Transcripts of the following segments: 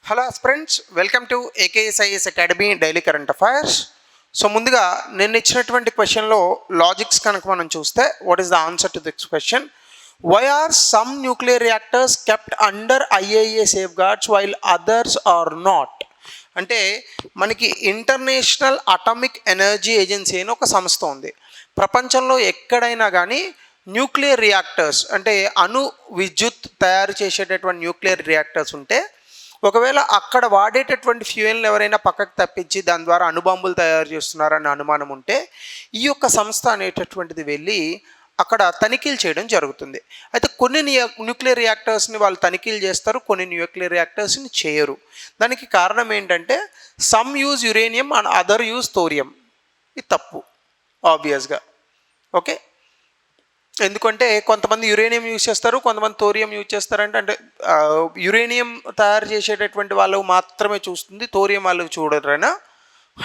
Hello friends, welcome to AKSIS academy daily current affairs. So ముందుగా నేను ఇచ్చినటువంటి క్వశ్చన్లో లాజిక్స్ కనుక మనం చూస్తే, what is the answer to this question? Why are some nuclear reactors kept under IAEA safeguards while others are not? అంటే మనకి international atomic energy agency అని ఒక సంస్థ ఉంది. ప్రపంచంలో ఎక్కడైనా కానీ న్యూక్లియర్ రియాక్టర్స్ అంటే అణు విద్యుత్ తయారు చేసేటటువంటి న్యూక్లియర్ రియాక్టర్స్ ఉంటే, ఒకవేళ అక్కడ వాడేటటువంటి ఫ్యూయల్ని ఎవరైనా పక్కకు తప్పించి దాని ద్వారా అణుబాంబులు తయారు చేస్తున్నారన్న అనుమానం ఉంటే, ఈ యొక్క సంస్థ అనేటటువంటిది వెళ్ళి అక్కడ తనిఖీలు చేయడం జరుగుతుంది. అయితే కొన్ని న్యూక్లియర్ రియాక్టర్స్ని వాళ్ళు తనిఖీలు చేస్తారు, కొన్ని న్యూక్లియర్ రియాక్టర్స్ని చేయరు. దానికి కారణం ఏంటంటే, some use uranium and other use thorium. ఇది తప్పు ఆబ్వియస్గా. ఓకే, ఎందుకంటే కొంతమంది యురేనియం యూజ్ చేస్తారు, కొంతమంది థోరియం యూజ్ చేస్తారంటే, అంటే యురేనియం తయారు చేసేటటువంటి వాళ్ళు మాత్రమే చూస్తుంది, థోరియం వాళ్ళు చూడరైనా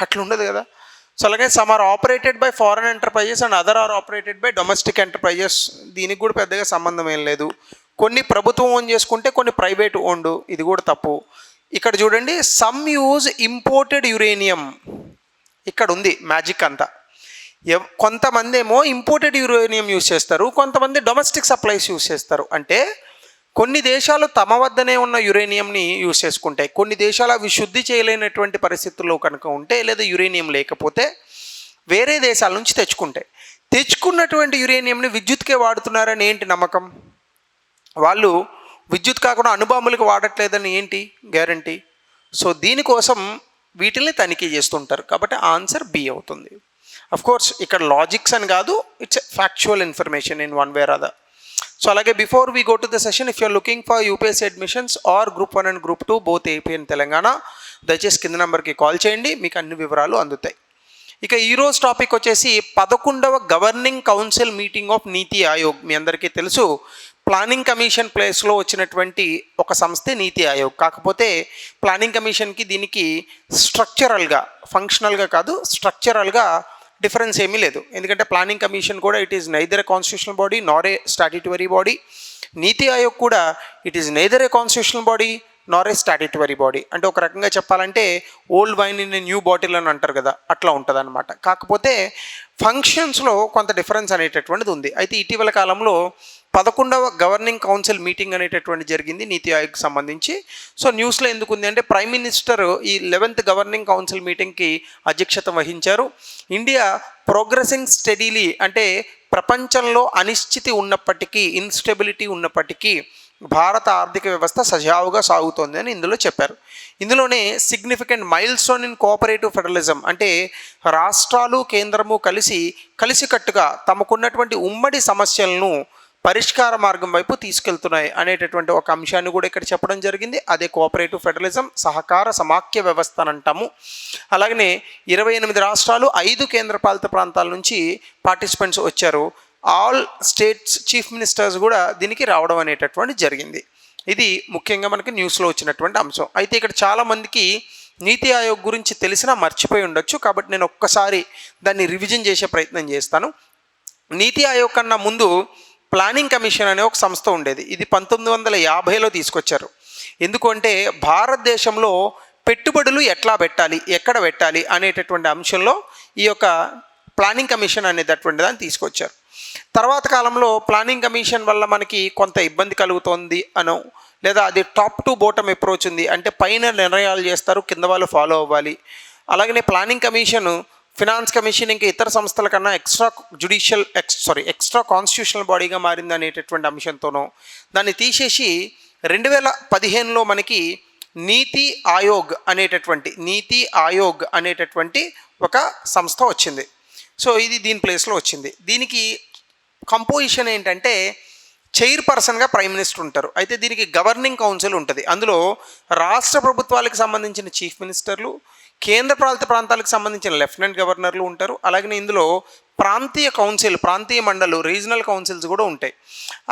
అట్లా ఉండదు కదా. సో అలాగే some are operated by foreign enterprises and other are operated by domestic enterprises. దీనికి కూడా పెద్దగా సంబంధం ఏం లేదు. కొన్ని ప్రభుత్వం ఓన్ చేసుకుంటే కొన్ని ప్రైవేట్ ఓన్డ్, ఇది కూడా తప్పు. ఇక్కడ చూడండి, సమ్ యూజ్ ఇంపోర్టెడ్ యురేనియం, ఇక్కడ ఉంది మ్యాజిక్ అంతా. కొంతమంది ఏమో ఇంపోర్టెడ్ యురేనియం యూజ్ చేస్తారు, కొంతమంది డొమెస్టిక్ సప్లైస్ యూజ్ చేస్తారు. అంటే కొన్ని దేశాలు తమ వద్దనే ఉన్న యురేనియంని యూజ్ చేసుకుంటాయి, కొన్ని దేశాలు అవి శుద్ధి చేయలేనటువంటి పరిస్థితుల్లో కనుక ఉంటే, లేదా యురేనియం లేకపోతే వేరే దేశాల నుంచి తెచ్చుకుంటాయి. తెచ్చుకున్నటువంటి యురేనియంని విద్యుత్కే వాడుతున్నారని ఏంటి నమ్మకం? వాళ్ళు విద్యుత్ కాకుండా అణుబాంబులకు వాడట్లేదని ఏంటి గ్యారంటీ? సో దీనికోసం వీటిని తనిఖీ చేస్తుంటారు. కాబట్టి ఆన్సర్ బి అవుతుంది. అఫ్ కోర్స్ ఇక్కడ లాజిక్స్ అని కాదు, it's factual information in one way or other. So అలాగే before we go to the session, if you're looking for UPSC admissions or group 1 and group 2 both AP and Telangana, దయచేసి కింద నెంబర్కి call చేయండి, మీకు అన్ని వివరాలు అందుతాయి. ఇక ఈరోజు టాపిక్ వచ్చేసి 11వ గవర్నింగ్ కౌన్సిల్ మీటింగ్ ఆఫ్ నీతి ఆయోగ్. మీ అందరికీ తెలుసు, ప్లానింగ్ కమిషన్ ప్లేస్లో వచ్చినటువంటి ఒక సంస్థే నీతి ఆయోగ్. కాకపోతే ప్లానింగ్ కమిషన్కి దీనికి స్ట్రక్చరల్గా, ఫంక్షనల్గా కాదు, స్ట్రక్చరల్గా డిఫరెన్స్ ఏమీ లేదు. ఎందుకంటే ప్లానింగ్ కమిషన్ కూడా it is neither A constitutional body Nar A statutory body. నీతి ఆయోగ్ కూడా it is neither A constitutional body Nar A statutory body. అంటే ఒక రకంగా చెప్పాలంటే old wine in a new bottle అని అంటారు కదా, అట్లా ఉంటుంది అనమాట. కాకపోతే ఫంక్షన్స్లో కొంత డిఫరెన్స్ అనేటటువంటిది ఉంది. అయితే ఇటీవల కాలంలో 11వ గవర్నింగ్ కౌన్సిల్ మీటింగ్ అనేటటువంటి జరిగింది నీతి ఆయోగ్కి సంబంధించి. సో న్యూస్లో ఎందుకు ఉంది అంటే, ప్రైమ్ మినిస్టర్ ఈ 11th గవర్నింగ్ కౌన్సిల్ మీటింగ్కి అధ్యక్షత వహించారు. ఇండియా ప్రోగ్రెసింగ్ స్టడీలీ, అంటే ప్రపంచంలో అనిశ్చితి ఉన్నప్పటికీ, ఇన్స్టెబిలిటీ ఉన్నప్పటికీ భారత ఆర్థిక వ్యవస్థ సజావుగా సాగుతోంది అని ఇందులో చెప్పారు. ఇందులోనే significant mile stone in cooperative federalism, అంటే రాష్ట్రాలు కేంద్రము కలిసికట్టుగా తమకున్నటువంటి ఉమ్మడి సమస్యలను పరిష్కార మార్గం వైపు తీసుకెళ్తున్నాయి అనేటటువంటి ఒక అంశాన్ని కూడా ఇక్కడ చెప్పడం జరిగింది. అదే కోఆపరేటివ్ ఫెడరలిజం, సహకార సమాఖ్య వ్యవస్థ అని అంటాము. అలాగనే 28 రాష్ట్రాలు, 5 కేంద్రపాలిత ప్రాంతాల నుంచి పార్టిసిపెంట్స్ వచ్చారు. ఆల్ స్టేట్స్ చీఫ్ మినిస్టర్స్ కూడా దీనికి రావడం అనేటటువంటి జరిగింది. ఇది ముఖ్యంగా మనకి న్యూస్లో వచ్చినటువంటి అంశం. అయితే ఇక్కడ చాలామందికి నీతి ఆయోగ్ గురించి తెలిసినా మర్చిపోయి ఉండొచ్చు, కాబట్టి నేను ఒక్కసారి దాన్ని రివిజన్ చేసే ప్రయత్నం చేస్తాను. నీతి ఆయోగ్ కన్నా ముందు ప్లానింగ్ కమిషన్ అనే ఒక సంస్థ ఉండేది. ఇది 1950లో తీసుకొచ్చారు. ఎందుకంటే భారతదేశంలో పెట్టుబడులు ఎట్లా పెట్టాలి, ఎక్కడ పెట్టాలి అనేటటువంటి అంశంలో ఈ యొక్క ప్లానింగ్ కమిషన్ అనేటటువంటి దాన్ని తీసుకొచ్చారు. తర్వాత కాలంలో ప్లానింగ్ కమిషన్ వల్ల మనకి కొంత ఇబ్బంది కలుగుతోంది అనో, లేదా అది టాప్ టు బాటమ్ అప్రోచ్ ఉంది, అంటే పైన నిర్ణయాలు చేస్తారు, కింద వాళ్ళు ఫాలో అవ్వాలి. అలాగనే ప్లానింగ్ కమిషన్ ఫినాన్స్ కమిషన్ ఇంకా ఇతర సంస్థల కన్నా ఎక్స్ట్రా కాన్స్టిట్యూషనల్ బాడీగా మారింది అనేటటువంటి అంశంతోనో దాన్ని తీసేసి 2015లో మనకి నీతి ఆయోగ్ అనేటటువంటి ఒక సంస్థ వచ్చింది. సో ఇది దీని ప్లేస్లో వచ్చింది. దీనికి కంపోజిషన్ ఏంటంటే, చైర్పర్సన్గా ప్రైమ్ మినిస్టర్ ఉంటారు. అయితే దీనికి గవర్నింగ్ కౌన్సిల్ ఉంటుంది. అందులో రాష్ట్ర ప్రభుత్వాలకు సంబంధించిన చీఫ్ మినిస్టర్లు, కేంద్ర పాలిత ప్రాంతాలకు సంబంధించిన లెఫ్టినెంట్ గవర్నర్లు ఉంటారు. అలాగే ఇందులో ప్రాంతీయ కౌన్సిల్, ప్రాంతీయ మండలు, రీజనల్ కౌన్సిల్స్ కూడా ఉంటాయి.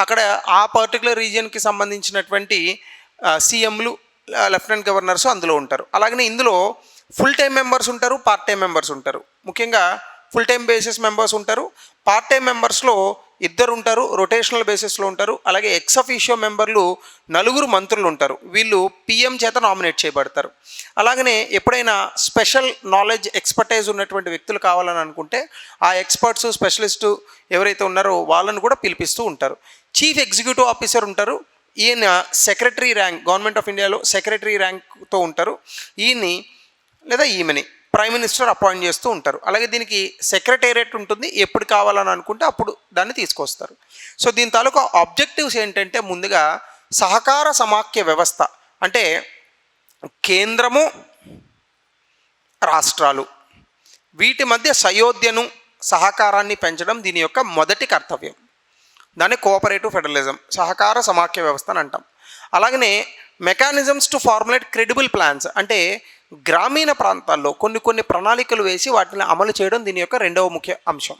అక్కడ ఆ పర్టికులర్ రీజియన్కి సంబంధించినటువంటి సీఎంలు, లెఫ్టినెంట్ గవర్నర్స్ అందులో ఉంటారు. అలాగే ఇందులో ఫుల్ టైం మెంబర్స్ ఉంటారు, పార్ట్ టైం మెంబర్స్ ఉంటారు. ముఖ్యంగా ఫుల్ టైం బేసిస్ మెంబర్స్ ఉంటారు. పార్ట్ టైం మెంబర్స్లో 2 ఉంటారు, రొటేషనల్ బేసిస్లో ఉంటారు. అలాగే ఎక్స్ అఫీషియో మెంబర్లు 4 మంత్రులు ఉంటారు. వీళ్ళు పిఎం చేత నామినేట్ చేయబడతారు. అలాగనే ఎప్పుడైనా స్పెషల్ నాలెడ్జ్ ఎక్స్పర్టైజ్ ఉన్నటువంటి వ్యక్తులు కావాలని అనుకుంటే ఆ ఎక్స్పర్ట్స్ స్పెషలిస్టు ఎవరైతే ఉన్నారో వాళ్ళను కూడా పిలిపిస్తూ ఉంటారు. చీఫ్ ఎగ్జిక్యూటివ్ ఆఫీసర్ ఉంటారు. ఈయన సెక్రటరీ ర్యాంక్, గవర్నమెంట్ ఆఫ్ ఇండియాలో సెక్రటరీ ర్యాంక్తో ఉంటారు. ఈయన్ని లేదా ఈమెని ప్రైమ్ మినిస్టర్ అపాయింట్ చేస్తూ ఉంటారు. అలాగే దీనికి సెక్రటేరియట్ ఉంటుంది. ఎప్పుడు కావాలని అనుకుంటే అప్పుడు దాన్ని తీసుకొస్తారు. సో దీని తాలూకా ఆబ్జెక్టివ్స్ ఏంటంటే, ముందుగా సహకార సమాఖ్య వ్యవస్థ అంటే కేంద్రము రాష్ట్రాలు వీటి మధ్య సయోధ్యను సహకారాన్ని పెంచడం దీని యొక్క మొదటి కర్తవ్యం. దాన్ని కోఆపరేటివ్ ఫెడరలిజం, సహకార సమాఖ్య వ్యవస్థ అని అంటాం. అలాగనే mechanisms to formulate credible plans అంటే గ్రామీణ ప్రాంతాల్లో కొన్ని ప్రణాళికలు వేసి వాటిని అమలు చేయడం దీని యొక్క రెండవ ముఖ్య అంశం.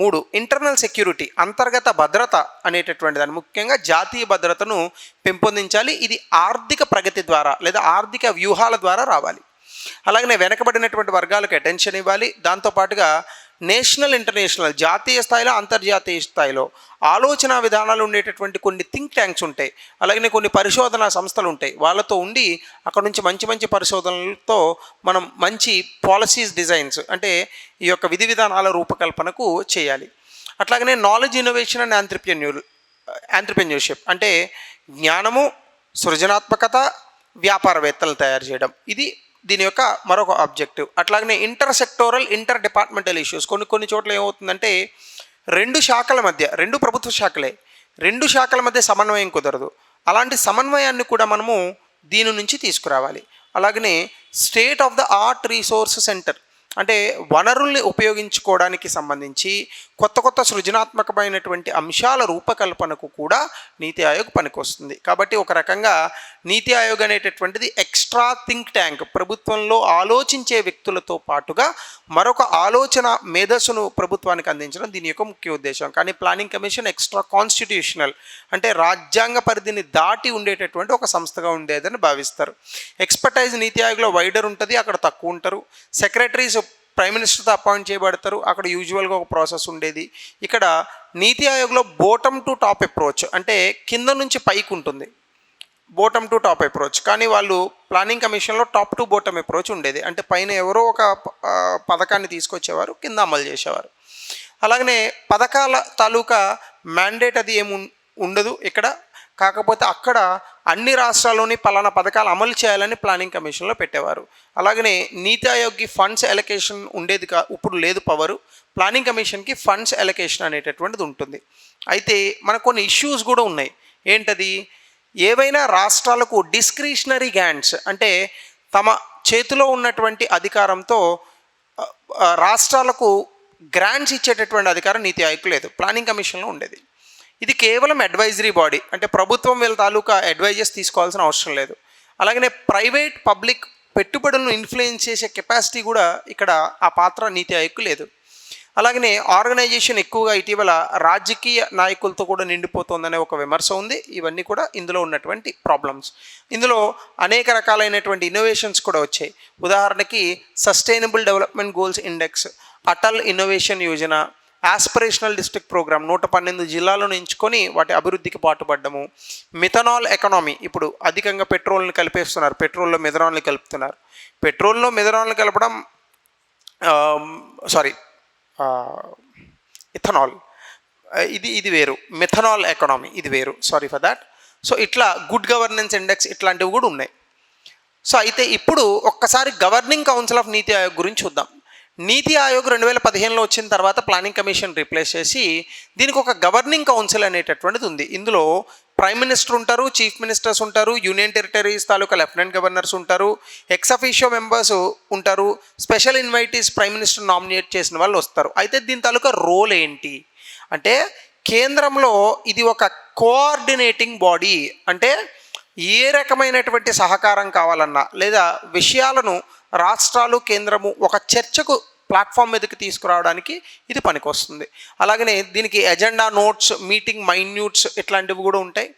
3 ఇంటర్నల్ సెక్యూరిటీ, అంతర్గత భద్రత అనేటటువంటి దాన్ని, ముఖ్యంగా జాతీయ భద్రతను పెంపొందించాలి. ఇది ఆర్థిక ప్రగతి ద్వారా లేదా ఆర్థిక వ్యూహాల ద్వారా రావాలి. అలాగనే వెనకబడినటువంటి వర్గాలకు అటెన్షన్ ఇవ్వాలి. దాంతోపాటుగా నేషనల్ ఇంటర్నేషనల్, జాతీయ స్థాయిలో అంతర్జాతీయ స్థాయిలో ఆలోచన విధానాలు ఉండేటటువంటి కొన్ని థింక్ ట్యాంక్స్ ఉంటాయి. అలాగనే కొన్ని పరిశోధనా సంస్థలు ఉంటాయి. వాళ్ళతో ఉండి అక్కడ నుంచి మంచి పరిశోధనలతో మనం మంచి పాలసీస్ డిజైన్స్ అంటే ఈ యొక్క విధి విధానాల రూపకల్పనకు చేయాలి. అట్లాగనే నాలెడ్జ్ ఇన్నోవేషన్ అండ్ ఆంట్రప్రెన్యూర్షిప్ అంటే జ్ఞానము, సృజనాత్మకత, వ్యాపారవేత్తలను తయారు చేయడం, ఇది దీని యొక్క మరొక ఆబ్జెక్టివ్. అట్లాగనే inter sectoral, inter departmental issues, కొన్ని చోట్ల ఏమవుతుందంటే 2 శాఖల మధ్య, 2 ప్రభుత్వ శాఖలే, 2 శాఖల మధ్య సమన్వయం కుదరదు. అలాంటి సమన్వయాన్ని కూడా మనము దీని నుంచి తీసుకురావాలి. అలాగనే state of the art resource centre అంటే వనరుల్ని ఉపయోగించుకోవడానికి సంబంధించి కొత్త సృజనాత్మకమైనటువంటి అంశాల రూపకల్పనకు కూడా నీతి ఆయోగ్ పనికొస్తుంది. కాబట్టి ఒక రకంగా నీతి ఆయోగ్ అనేటటువంటిది ఎక్స్ట్రా థింక్ ట్యాంక్, ప్రభుత్వంలో ఆలోచించే వ్యక్తులతో పాటుగా మరొక ఆలోచన మేధస్సును ప్రభుత్వానికి అందించడం దీని యొక్క ముఖ్య ఉద్దేశం. కానీ ప్లానింగ్ కమిషన్ ఎక్స్ట్రా కాన్స్టిట్యూషనల్ అంటే రాజ్యాంగ పరిధిని దాటి ఉండేటటువంటి ఒక సంస్థగా ఉండేదని భావిస్తారు. ఎక్స్పర్టైజ్ నీతి ఆయోగ్లో వైడర్ ఉంటుంది, అక్కడ తక్కువ ఉంటారు. సెక్రటరీస్ ప్రైమ్ మినిస్టర్తో అపాయింట్ చేయబడతారు, అక్కడ యూజువల్గా ఒక ప్రాసెస్ ఉండేది. ఇక్కడ నీతి ఆయోగ్లో బోటమ్ టు టాప్ అప్రోచ్ అంటే కింద నుంచి పైకి ఉంటుంది, బోటమ్ టు టాప్ అప్రోచ్. కానీ వాళ్ళు ప్లానింగ్ కమిషన్లో టాప్ టు బోటమ్ అప్రోచ్ ఉండేది. అంటే పైన ఎవరో ఒక పథకాన్ని తీసుకొచ్చేవారు, కింద అమలు చేసేవారు. అలాగనే పథకాల తాలూకా మ్యాండేట్ అది ఏమి ఉండదు ఇక్కడ. కాకపోతే అక్కడ అన్ని రాష్ట్రాల్లోని పలానా పథకాలు అమలు చేయాలని ప్లానింగ్ కమిషన్లో పెట్టేవారు. అలాగనే నీతి ఆయోగ్కి ఫండ్స్ ఎలకేషన్ ఉండేది ఇప్పుడు లేదు పవరు. ప్లానింగ్ కమిషన్కి ఫండ్స్ ఎలకేషన్ అనేటటువంటిది ఉంటుంది. అయితే మనకు కొన్ని ఇష్యూస్ కూడా ఉన్నాయి. ఏంటది? ఏవైనా రాష్ట్రాలకు డిస్క్రిషనరీ గ్రాంట్స్ అంటే తమ చేతిలో ఉన్నటువంటి అధికారంతో రాష్ట్రాలకు గ్రాంట్స్ ఇచ్చేటటువంటి అధికారం నీతి ఆయోగ్కి లేదు, ప్లానింగ్ కమిషన్లో ఉండేది. ఇది కేవలం అడ్వైజరీ బాడీ అంటే ప్రభుత్వం వీళ్ళ తాలూకా అడ్వైజెస్ తీసుకోవాల్సిన అవసరం లేదు. అలాగనే ప్రైవేట్ పబ్లిక్ పెట్టుబడులను ఇన్ఫ్లుయెన్స్ చేసే కెపాసిటీ కూడా ఇక్కడ ఆ పాత్ర నీతి ఆయోగ్కు లేదు. అలాగనే ఆర్గనైజేషన్ ఎక్కువగా ఇటీవల రాజకీయ నాయకులతో కూడా నిండిపోతుందనే ఒక విమర్శ ఉంది. ఇవన్నీ కూడా ఇందులో ఉన్నటువంటి ప్రాబ్లమ్స్. ఇందులో అనేక రకాలైనటువంటి ఇన్నోవేషన్స్ కూడా వచ్చాయి. ఉదాహరణకి sustainable development goals index, Atal innovation Yojana, aspirational district programme 112 జిల్లాలను ఎంచుకొని వాటి అభివృద్ధికి పాటుపడ్డము. మిథనాల్ ఎకానమీ, ఇప్పుడు అధికంగా పెట్రోల్ని కలిపేస్తున్నారు, పెట్రోల్లో మిథనాల్ని కలుపుతున్నారు. పెట్రోల్లో మిథనాల్ని కలపడం ఇథనాల్ ఇది వేరు, మిథనాల్ ఎకానమీ ఇది వేరు, సారీ ఫర్ దాట్. సో ఇట్లా గుడ్ గవర్నెన్స్ ఇండెక్స్ ఇట్లాంటివి కూడా ఉన్నాయి. సో అయితే ఇప్పుడు ఒక్కసారి గవర్నింగ్ కౌన్సిల్ ఆఫ్ నీతి ఆయోగ్ గురించి చూద్దాం. నీతి ఆయోగ్ 2015లో వచ్చిన తర్వాత ప్లానింగ్ కమిషన్ రీప్లేస్ చేసి దీనికి ఒక గవర్నింగ్ కౌన్సిల్ అనేటటువంటిది ఉంది. ఇందులో ప్రైమ్ మినిస్టర్ ఉంటారు, చీఫ్ మినిస్టర్స్ ఉంటారు, యూనియన్ టెరిటరీస్ తాలూకా లెఫ్టినెంట్ గవర్నర్స్ ఉంటారు, ఎక్స్ అఫీషియో మెంబర్స్ ఉంటారు, special invitees prime minister nominate చేసిన వాళ్ళు వస్తారు. అయితే దీని తాలూకా రోల్ ఏంటి అంటే కేంద్రంలో ఇది ఒక కోఆర్డినేటింగ్ బాడీ. అంటే ఏ రకమైనటువంటి సహకారం కావాలన్నా లేదా విషయాలను రాష్ట్రాలు కేంద్రము ఒక చర్చకు ప్లాట్ఫామ్ మీదకి తీసుకురావడానికి ఇది పనికొస్తుంది. అలాగనే దీనికి ఎజెండా నోట్స్, మీటింగ్ మైన్యూట్స్ ఇట్లాంటివి కూడా ఉంటాయి.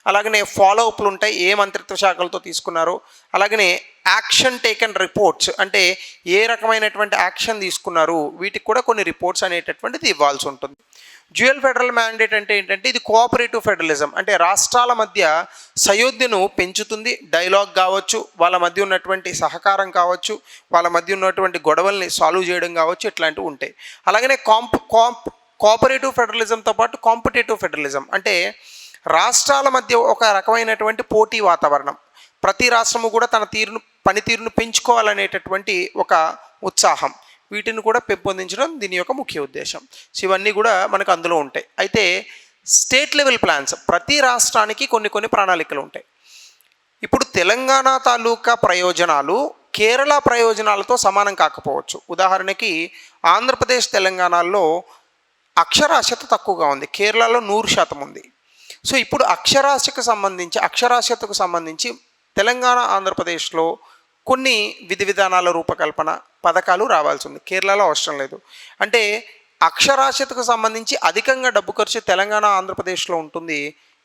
అలాగనే ఫాలో అప్లు ఉంటాయి, ఏ మంత్రిత్వ శాఖలతో తీసుకున్నారో. అలాగనే యాక్షన్ టేకన్ రిపోర్ట్స్, అంటే ఏ రకమైనటువంటి యాక్షన్ తీసుకున్నారు, వీటికి కూడా కొన్ని రిపోర్ట్స్ అనేటటువంటిది ఇవ్వాల్సి ఉంటుంది. డ్యూయల్ ఫెడరల్ మ్యాండేట్ అంటే ఏంటంటే ఇది కోఆపరేటివ్ ఫెడరలిజం, అంటే రాష్ట్రాల మధ్య సయోధ్యను పెంచుతుంది. డైలాగ్ కావచ్చు, వాళ్ళ మధ్య ఉన్నటువంటి సహకారం కావచ్చు, వాళ్ళ మధ్య ఉన్నటువంటి గొడవల్ని సాల్వ్ చేయడం కావచ్చు, ఇట్లాంటివి ఉంటాయి. అలాగనే కోఆపరేటివ్ ఫెడరలిజంతో పాటు కాంపిటేటివ్ ఫెడరలిజం, అంటే రాష్ట్రాల మధ్య ఒక రకమైనటువంటి పోటీ వాతావరణం, ప్రతి రాష్ట్రము కూడా తన పనితీరును పెంచుకోవాలనేటటువంటి ఒక ఉత్సాహం, వీటిని కూడా పెంపొందించడం దీని యొక్క ముఖ్య ఉద్దేశం. సో ఇవన్నీ కూడా మనకు అందులో ఉంటాయి. అయితే స్టేట్ లెవెల్ ప్లాన్స్, ప్రతి రాష్ట్రానికి కొన్ని ప్రణాళికలు ఉంటాయి. ఇప్పుడు తెలంగాణ తాలూకా ప్రయోజనాలు కేరళ ప్రయోజనాలతో సమానం కాకపోవచ్చు. ఉదాహరణకి ఆంధ్రప్రదేశ్ తెలంగాణలో అక్షరాస్యత తక్కువగా ఉంది, కేరళలో 100% ఉంది. సో ఇప్పుడు అక్షరాస్యతకు సంబంధించి తెలంగాణ ఆంధ్రప్రదేశ్లో కొన్ని విధి విధానాల రూపకల్పన పథకాలు రావాల్సి ఉంది, కేరళలో అవసరం లేదు. అంటే అక్షరాస్యతకు సంబంధించి అధికంగా డబ్బు ఖర్చు తెలంగాణ ఆంధ్రప్రదేశ్లో ఉంటుంది,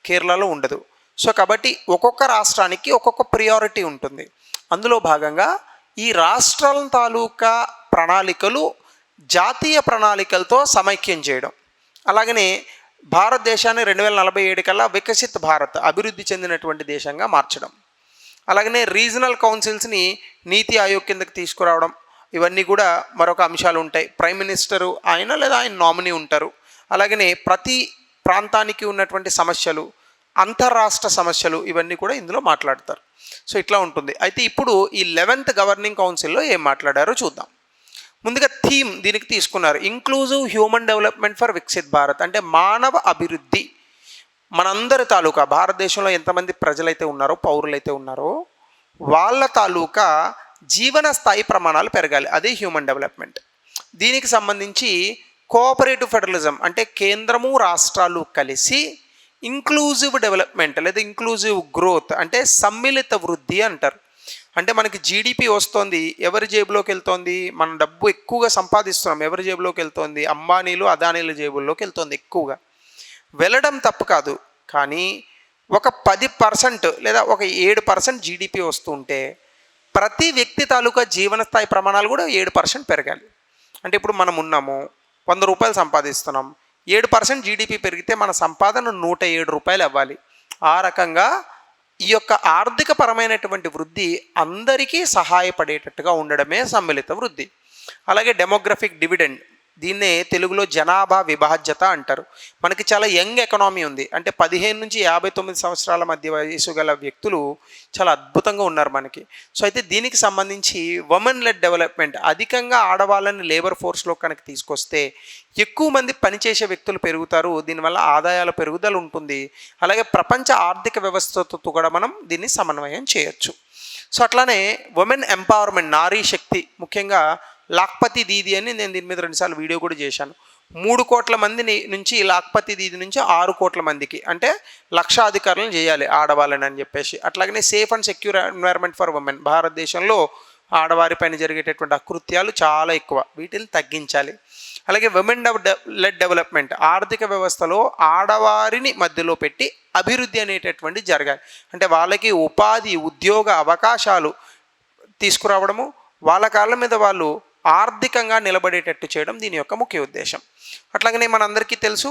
కేరళలో ఉండదు. సో కాబట్టి ఒక్కొక్క రాష్ట్రానికి ఒక్కొక్క ప్రియారిటీ ఉంటుంది. అందులో భాగంగా ఈ రాష్ట్రాల తాలూకా ప్రణాళికలు జాతీయ ప్రణాళికలతో సమైక్యం చేయడం, అలాగనే భారతదేశాన్ని 2047 కల్లా వికసిత్ భారత్, అభివృద్ధి చెందినటువంటి దేశంగా మార్చడం, అలాగనే రీజనల్ కౌన్సిల్స్ని నీతి ఆయోగ్ కిందకి తీసుకురావడం, ఇవన్నీ కూడా మరొక అంశాలు ఉంటాయి. ప్రైమ్ మినిస్టరు ఆయన లేదా ఆయన నామినీ ఉంటారు. అలాగనే ప్రతి ప్రాంతానికి ఉన్నటువంటి సమస్యలు, అంతర్రాష్ట్ర సమస్యలు, ఇవన్నీ కూడా ఇందులో మాట్లాడతారు. సో ఇట్లా ఉంటుంది. అయితే ఇప్పుడు ఈ 11th గవర్నింగ్ కౌన్సిల్లో ఏం మాట్లాడారో చూద్దాం. ముందుగా థీమ్ దీనికి తీసుకున్నారు, inclusive human development for Viksit Bharat, అంటే మానవ అభివృద్ధి. మనందరి తాలూకా భారతదేశంలో ఎంతమంది ప్రజలైతే ఉన్నారో, పౌరులైతే ఉన్నారో, వాళ్ళ తాలూకా జీవన స్థాయి ప్రమాణాలు పెరగాలి, అదే హ్యూమన్ డెవలప్మెంట్. దీనికి సంబంధించి కోఆపరేటివ్ ఫెడరలిజం, అంటే కేంద్రము రాష్ట్రాలు కలిసి ఇంక్లూజివ్ డెవలప్మెంట్ లేదా ఇంక్లూజివ్ గ్రోత్, అంటే సమ్మిళిత వృద్ధి అంటారు. అంటే మనకి జీడిపి వస్తుంది, ఎవరి జేబులోకి వెళ్తోంది, మనం డబ్బు ఎక్కువగా సంపాదిస్తున్నాం, ఎవరి జేబులోకి వెళ్తోంది, అంబానీలు అదానీల జేబుల్లోకి వెళ్తోంది. ఎక్కువగా వెళ్ళడం తప్పు కాదు, కానీ ఒక 10% లేదా ఒక 7% జీడిపి వస్తుంటే ప్రతి వ్యక్తి తాలూకా జీవన స్థాయి ప్రమాణాలు కూడా 7% పెరగాలి. అంటే ఇప్పుడు మనం ఉన్నాము, 100 రూపాయలు సంపాదిస్తున్నాం, 7% జీడిపి పెరిగితే మన సంపాదన 107 రూపాయలు అవ్వాలి. ఆ రకంగా ఈ యొక్క ఆర్థిక పరమైనటువంటి వృద్ధి అందరికీ సహాయపడేటట్టుగా ఉండడమే సమ్మిళిత వృద్ధి. అలాగే డెమోగ్రఫిక్ డివిడెండ్, దీన్నే తెలుగులో జనాభా విభాజ్యత అంటారు. మనకి చాలా యంగ్ ఎకనామీ ఉంది, అంటే 15 నుంచి 59 సంవత్సరాల మధ్య వయసు గల వ్యక్తులు చాలా అద్భుతంగా ఉన్నారు మనకి. సో అయితే దీనికి సంబంధించి ఉమెన్ లెడ్ డెవలప్మెంట్, అధికంగా ఆడవాళ్ళని లేబర్ ఫోర్స్లో కనుక తీసుకొస్తే ఎక్కువ మంది పనిచేసే వ్యక్తులు పెరుగుతారు, దీనివల్ల ఆదాయాల పెరుగుదల ఉంటుంది. అలాగే ప్రపంచ ఆర్థిక వ్యవస్థతో కూడా మనం దీన్ని సమన్వయం చేయొచ్చు. సో అట్లానే ఉమెన్ ఎంపవర్మెంట్, నారీ శక్తి, ముఖ్యంగా లాక్పతి దీది అని నేను దీని మీద 2 సార్లు వీడియో కూడా చేశాను. 3 కోట్ల మంది నుంచి లాక్పతి దీది నుంచి 6 కోట్ల మందికి, అంటే లక్షాధికారులను చేయాలి ఆడవాళ్ళని అని చెప్పేసి. అట్లాగనే safe and secure environment for women, భారతదేశంలో ఆడవారిపైన జరిగేటటువంటి అకృత్యాలు చాలా ఎక్కువ, వీటిని తగ్గించాలి. అలాగే ఉమెన్ లెడ్ డెవలప్మెంట్, ఆర్థిక వ్యవస్థలో ఆడవారిని మధ్యలో పెట్టి అభివృద్ధి అనేటటువంటి జరగాలి. అంటే వాళ్ళకి ఉపాధి, ఉద్యోగ అవకాశాలు తీసుకురావడము, వాళ్ళ కాళ్ళ మీద వాళ్ళు ఆర్థికంగా నిలబడేటట్టు చేయడం దీని యొక్క ముఖ్య ఉద్దేశం. అట్లాగనే మనందరికీ తెలుసు,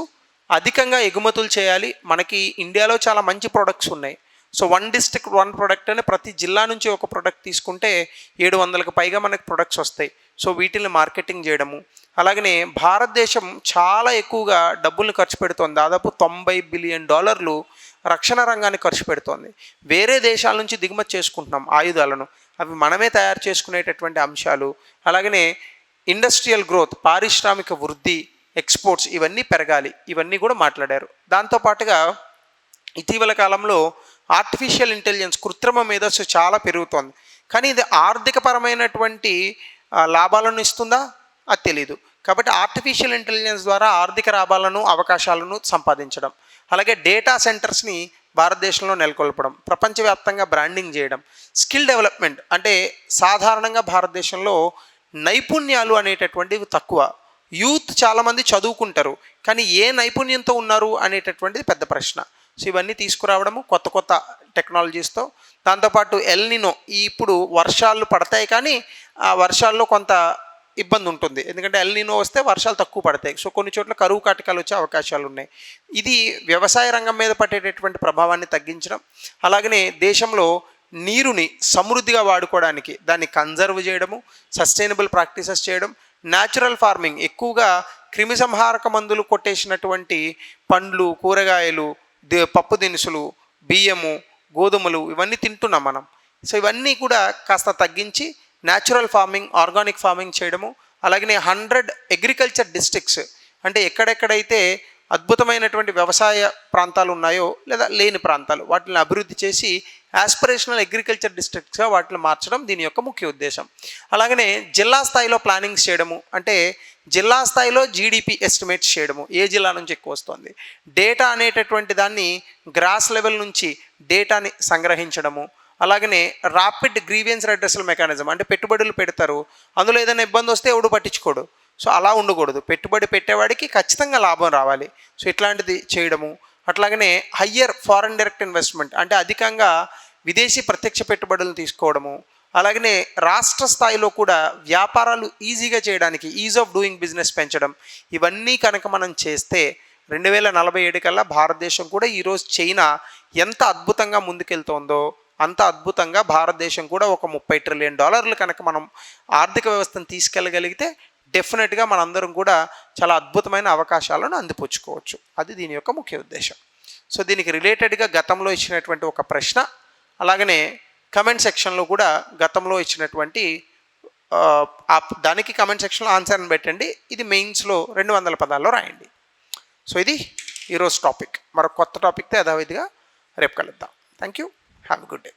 అధికంగా ఎగుమతులు చేయాలి. మనకి ఇండియాలో చాలా మంచి ప్రొడక్ట్స్ ఉన్నాయి. సో 1 డిస్ట్రిక్ట్ 1 ప్రొడక్ట్ అని ప్రతి జిల్లా నుంచి ఒక ప్రొడక్ట్ తీసుకుంటే 700కు పైగా మనకు ప్రొడక్ట్స్ వస్తాయి. సో వీటిని మార్కెటింగ్ చేయడము. అలాగనే భారతదేశం చాలా ఎక్కువగా డబ్బులు ఖర్చు పెడుతోంది, దాదాపు $90 బిలియన్ రక్షణ రంగాన్ని ఖర్చు పెడుతోంది. వేరే దేశాల నుంచి దిగుమతి చేసుకుంటున్నాం ఆయుధాలను, అవి మనమే తయారు చేసుకునేటటువంటి అంశాలు. అలాగనే ఇండస్ట్రియల్ గ్రోత్, పారిశ్రామిక వృద్ధి, ఎక్స్పోర్ట్స్, ఇవన్నీ పెరగాలి, ఇవన్నీ కూడా మాట్లాడారు. దాంతోపాటుగా ఇటీవల కాలంలో ఆర్టిఫిషియల్ ఇంటెలిజెన్స్, కృత్రిమ మేధస్సు చాలా పెరుగుతోంది. కానీ ఇది ఆర్థికపరమైనటువంటి లాభాలను ఇస్తుందా అది తెలీదు. కాబట్టి ఆర్టిఫిషియల్ ఇంటెలిజెన్స్ ద్వారా ఆర్థిక లాభాలను, అవకాశాలను సంపాదించడం, అలాగే డేటా సెంటర్స్ని భారతదేశంలో నెలకొల్పడం, ప్రపంచవ్యాప్తంగా బ్రాండింగ్ చేయడం, స్కిల్ డెవలప్మెంట్, అంటే సాధారణంగా భారతదేశంలో నైపుణ్యాలు అనేటటువంటివి తక్కువ. యూత్ చాలామంది చదువుకుంటారు, కానీ ఏ నైపుణ్యంతో ఉన్నారు అనేటటువంటిది పెద్ద ప్రశ్న. సో ఇవన్నీ తీసుకురావడము కొత్త కొత్త టెక్నాలజీస్తో. దాంతోపాటు ఎల్నినో, ఇప్పుడు వర్షాలు పడతాయి కానీ ఆ వర్షాల్లో కొంత ఇబ్బంది ఉంటుంది, ఎందుకంటే ఎల్నినో వస్తే వర్షాలు తక్కువ పడతాయి. సో కొన్ని చోట్ల కరువు కాటకాలు వచ్చే అవకాశాలు ఉన్నాయి. ఇది వ్యవసాయ రంగం మీద పడేటటువంటి ప్రభావాన్ని తగ్గించడం, అలాగనే దేశంలో నీరుని సమృద్ధిగా వాడుకోవడానికి దాన్ని కన్జర్వ్ చేయడము, సస్టైనబుల్ ప్రాక్టీసెస్ చేయడం, న్యాచురల్ ఫార్మింగ్, ఎక్కువగా క్రిమిసంహారక మందులు కొట్టేసినటువంటి పండ్లు, కూరగాయలు, పప్పు దినుసులు, బియ్యము, గోధుమలు ఇవన్నీ తింటున్నాం మనం. సో ఇవన్నీ కూడా కాస్త తగ్గించి న్యాచురల్ ఫార్మింగ్, ఆర్గానిక్ ఫార్మింగ్ చేయడము, అలాగనే 100 అగ్రికల్చర్ డిస్ట్రిక్ట్స్, అంటే ఎక్కడెక్కడైతే అద్భుతమైనటువంటి వ్యవసాయ ప్రాంతాలు ఉన్నాయో లేదా లేని ప్రాంతాలు, వాటిని అభివృద్ధి చేసి యాస్పిరేషనల్ అగ్రికల్చర్ డిస్ట్రిక్ట్స్గా వాటిని మార్చడం దీని యొక్క ముఖ్య ఉద్దేశం. అలాగనే జిల్లా స్థాయిలో ప్లానింగ్స్ చేయడము, అంటే జిల్లా స్థాయిలో జీడిపి ఎస్టిమేట్స్ చేయడము, ఏ జిల్లా నుంచి ఎక్కువ వస్తుంది, డేటా అనేటటువంటి దాన్ని గ్రాస్ లెవెల్ నుంచి డేటాని సంగ్రహించడము, అలాగనే ర్యాపిడ్ గ్రీవియన్స్ రెడ్రెసల్ మెకానిజం, అంటే పెట్టుబడులు పెడతారు, అందులో ఏదైనా ఇబ్బంది వస్తే ఎవడు పట్టించుకోడు. సో అలా ఉండకూడదు, పెట్టుబడి పెట్టేవాడికి ఖచ్చితంగా లాభం రావాలి. సో ఇట్లాంటిది చేయడము. అట్లాగనే హయ్యర్ ఫారెన్ డైరెక్ట్ ఇన్వెస్ట్మెంట్, అంటే అధికంగా విదేశీ ప్రత్యక్ష పెట్టుబడులను తీసుకోవడము, అలాగనే రాష్ట్ర స్థాయిలో కూడా వ్యాపారాలు ఈజీగా చేయడానికి ఈజ్ ఆఫ్ డూయింగ్ బిజినెస్ పెంచడం. ఇవన్నీ కనుక మనం చేస్తే 2047 కల్లా భారతదేశం కూడా ఈరోజు చైనా ఎంత అద్భుతంగా ముందుకెళ్తోందో అంత అద్భుతంగా భారతదేశం కూడా ఒక $30 ట్రిలియన్ కనుక మనం ఆర్థిక వ్యవస్థను తీసుకెళ్ళగలిగితే డెఫినెట్గా మనందరం కూడా చాలా అద్భుతమైన అవకాశాలను అందిపుచ్చుకోవచ్చు. అది దీని యొక్క ముఖ్య ఉద్దేశం. సో దీనికి రిలేటెడ్గా గతంలో ఇచ్చినటువంటి ఒక ప్రశ్న, అలాగనే కమెంట్ సెక్షన్లో కూడా గతంలో ఇచ్చినటువంటి దానికి కమెంట్ సెక్షన్లో ఆన్సర్ని పెట్టండి. ఇది మెయిన్స్లో 200 పదాల్లో రాయండి. సో ఇది ఈరోజు టాపిక్. మరొక కొత్త టాపిక్తో యథావిధిగా రేపు కలుద్దాం. Thank you. Have a good day.